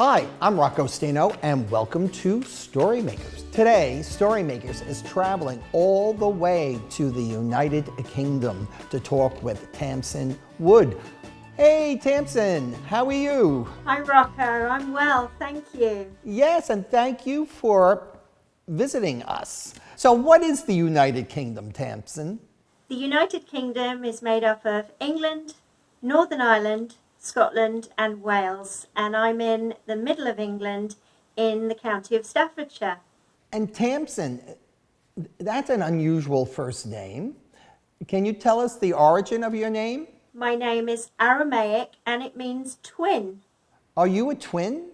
Hi, I'm Rocco Stino, and welcome to StoryMakers. Today, StoryMakers is traveling all the way to the United Kingdom to talk with Tamsin Wood. Hey, Tamsin, how are you? Hi, Rocco. I'm well, thank you. Yes, and thank you for visiting us. So what is the United Kingdom, Tamsin? The United Kingdom is made up of England, Northern Ireland, Scotland and Wales, and I'm in the middle of England in the county of Staffordshire. And Tamsin, that's an unusual first name. Can you tell us the origin of your name? My name is Aramaic and it means twin. Are you a twin?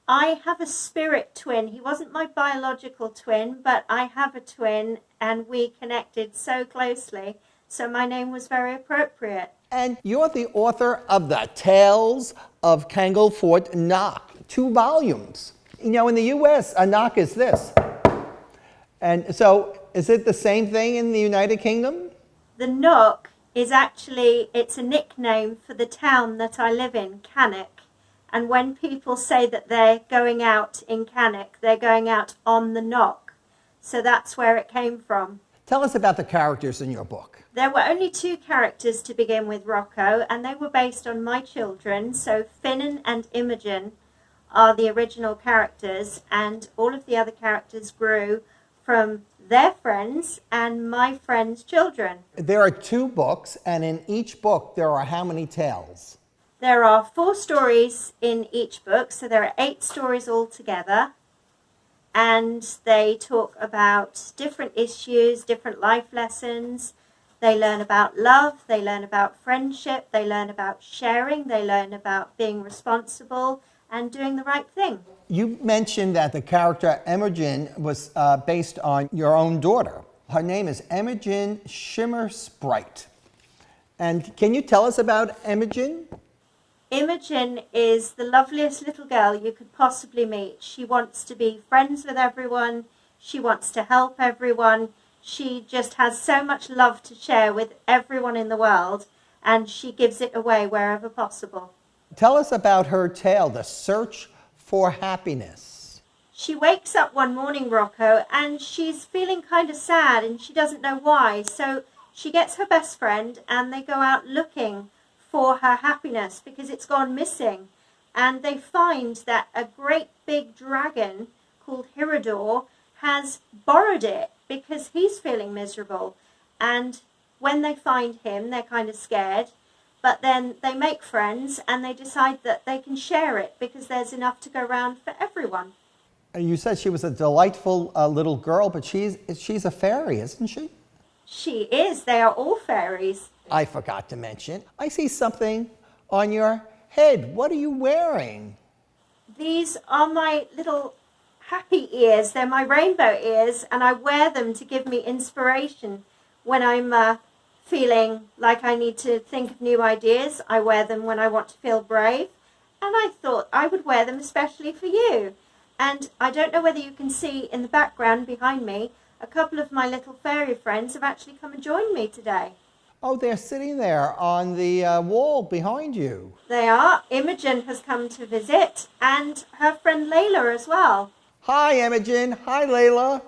I have a spirit twin. He wasn't my biological twin, but I have a twin and we connected so closely, so my name was very appropriate. And you're the author of the Tales of Canglford Nock, 2 volumes. You know, in the US, a knock is this. And so, is it the same thing in the United Kingdom? The Nock is actually, it's a nickname for the town that I live in, Cannock. And when people say that they're going out in Cannock, they're going out on the Nock. So that's where it came from. Tell us about the characters in your book. There were only 2 characters to begin with, Rocco, and they were based on my children. So Finn and Imogen are the original characters, and all of the other characters grew from their friends and my friends' children. There are 2 books, and in each book there are how many tales? There are 4 stories in each book, so there are 8 stories altogether. And they talk about different issues, different life lessons. They learn about love, they learn about friendship, they learn about sharing, they learn about being responsible and doing the right thing. You mentioned that the character Imogen was based on your own daughter. Her name is Imogen Shimmer Sprite. And can you tell us about Imogen? Imogen is the loveliest little girl you could possibly meet. She wants to be friends with everyone. She wants to help everyone. She just has so much love to share with everyone in the world, and she gives it away wherever possible. Tell us about her tale, The Search for Happiness. She wakes up one morning, Rocco, and she's feeling kind of sad and she doesn't know why. So she gets her best friend and they go out looking for her happiness because it's gone missing. And they find that a great big dragon called Hirador has borrowed it because he's feeling miserable. And when they find him, they're kind of scared. But then they make friends and they decide that they can share it because there's enough to go around for everyone. You said she was a delightful little girl, but she's a fairy, isn't she? She is. They are all fairies. I forgot to mention, I see something on your head. What are you wearing? These are my little happy ears. They're my rainbow ears, and I wear them to give me inspiration when I'm feeling like I need to think of new ideas. I wear them when I want to feel brave, and I thought I would wear them especially for you. And I don't know whether you can see in the background behind me, a couple of my little fairy friends have actually come and joined me today. Oh, they're sitting there on the wall behind you. They are. Imogen has come to visit, and her friend Layla as well. Hi, Imogen. Hi, Layla.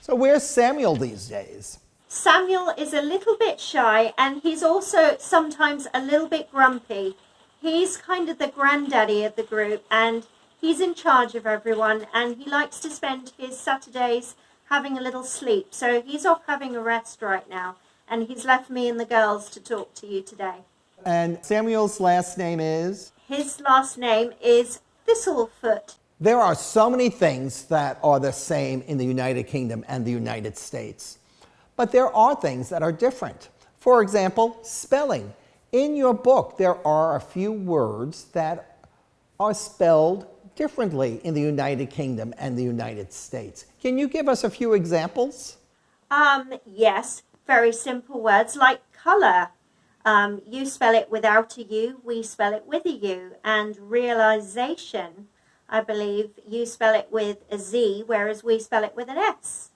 So where's Samuel these days? Samuel is a little bit shy, and he's also sometimes a little bit grumpy. He's kind of the granddaddy of the group, and he's in charge of everyone, and he likes to spend his Saturdays having a little sleep. So he's off having a rest right now, and he's left me and the girls to talk to you today. And Samuel's last name is? His last name is Thistlefoot. There are so many things that are the same in the United Kingdom and the United States. But there are things that are different. For example, spelling. In your book, there are a few words that are spelled differently in the United Kingdom and the United States. Can you give us a few examples? Yes, very simple words like colour. You spell it without a U, we spell it with a U. And realisation, I believe you spell it with a Z, whereas we spell it with an S.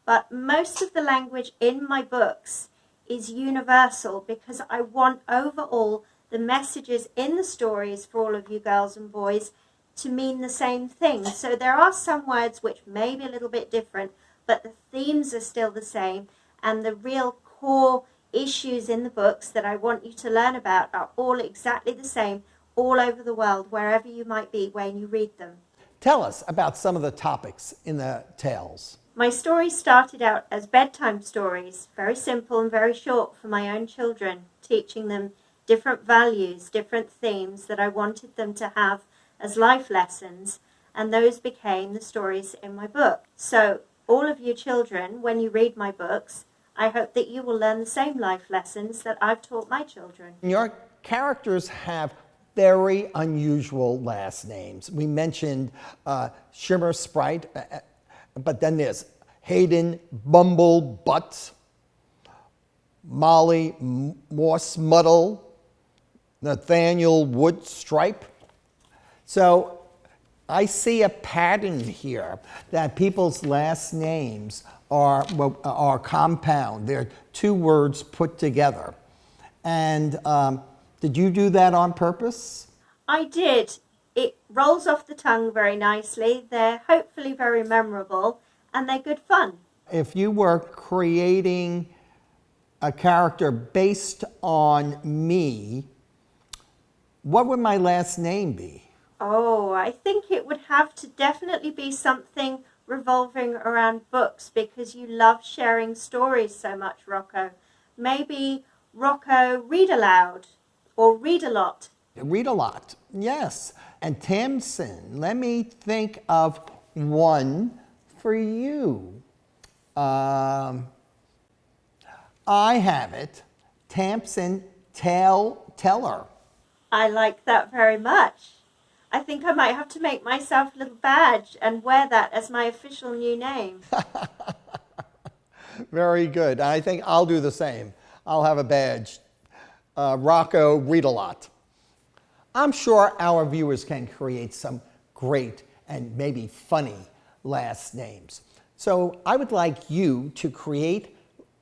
But most of the language in my books is universal because I want overall the messages in the stories for all of you girls and boys to mean the same thing. So there are some words which may be a little bit different, but the themes are still the same, and the real core issues in the books that I want you to learn about are all exactly the same all over the world, wherever you might be when you read them. Tell us about some of the topics in the tales. My stories started out as bedtime stories, very simple and very short for my own children, teaching them different values, different themes that I wanted them to have as life lessons, and those became the stories in my book. So all of you children, when you read my books, I hope that you will learn the same life lessons that I've taught my children. Your characters have very unusual last names. We mentioned Shimmer Sprite, but then there's Hayden Bumble Butts, Molly Morse Muddle, Nathaniel Wood Stripe. So I see a pattern here that people's last names are compound. They're two words put together. And did you do that on purpose? I did. It rolls off the tongue very nicely. They're hopefully very memorable, and they're good fun. If you were creating a character based on me, what would my last name be? Oh, I think it would have to definitely be something revolving around books, because you love sharing stories so much, Rocco. Maybe Rocco Read Aloud or Read a Lot. Read a lot, yes. And Tamsin, let me think of one for you. I have it. Tamsin Teller. I like that very much. I think I might have to make myself a little badge and wear that as my official new name. Very good. I think I'll do the same. I'll have a badge. Rocco Read a Lot. I'm sure our viewers can create some great and maybe funny last names. So I would like you to create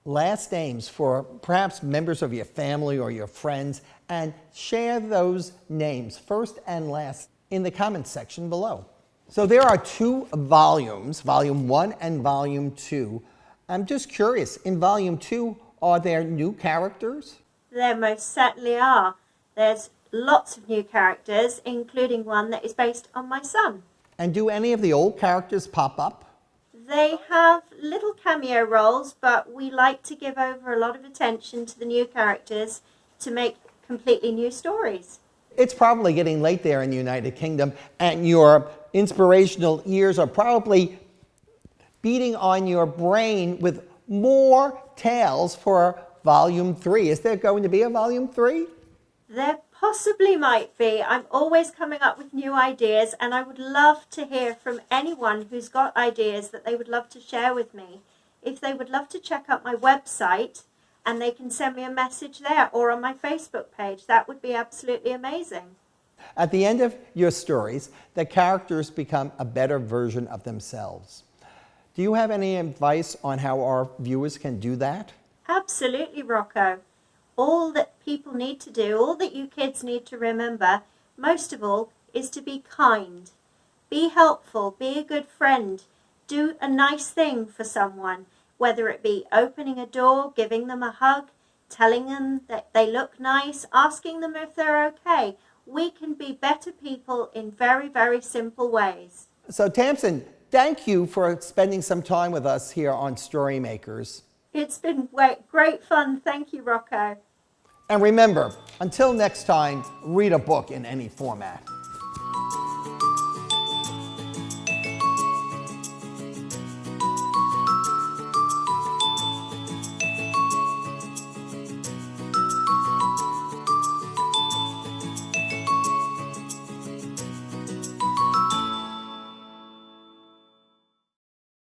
last names for perhaps members of your family or your friends, and share those names, first and last, in the comments section below. So there are two volumes, Volume 1 and Volume 2. I'm just curious, in Volume 2, are there new characters? There most certainly are. There's lots of new characters, including one that is based on my son. And do any of the old characters pop up? They have little cameo roles, but we like to give over a lot of attention to the new characters to make completely new stories. It's probably getting late there in the United Kingdom, and your inspirational ears are probably beating on your brain with more tales for Volume 3. Is there going to be a Volume 3? There possibly might be. I'm always coming up with new ideas, and I would love to hear from anyone who's got ideas that they would love to share with me. If they would love to check out my website, and they can send me a message there or on my Facebook page, that would be absolutely amazing. At the end of your stories, the characters become a better version of themselves. Do you have any advice on how our viewers can do that? Absolutely, Rocco. All that people need to do, all that you kids need to remember, most of all, is to be kind. Be helpful, be a good friend, do a nice thing for someone, whether it be opening a door, giving them a hug, telling them that they look nice, asking them if they're okay. We can be better people in very, very simple ways. So Tamsin, thank you for spending some time with us here on StoryMakers. It's been great fun. Thank you, Rocco. And remember, until next time, read a book in any format.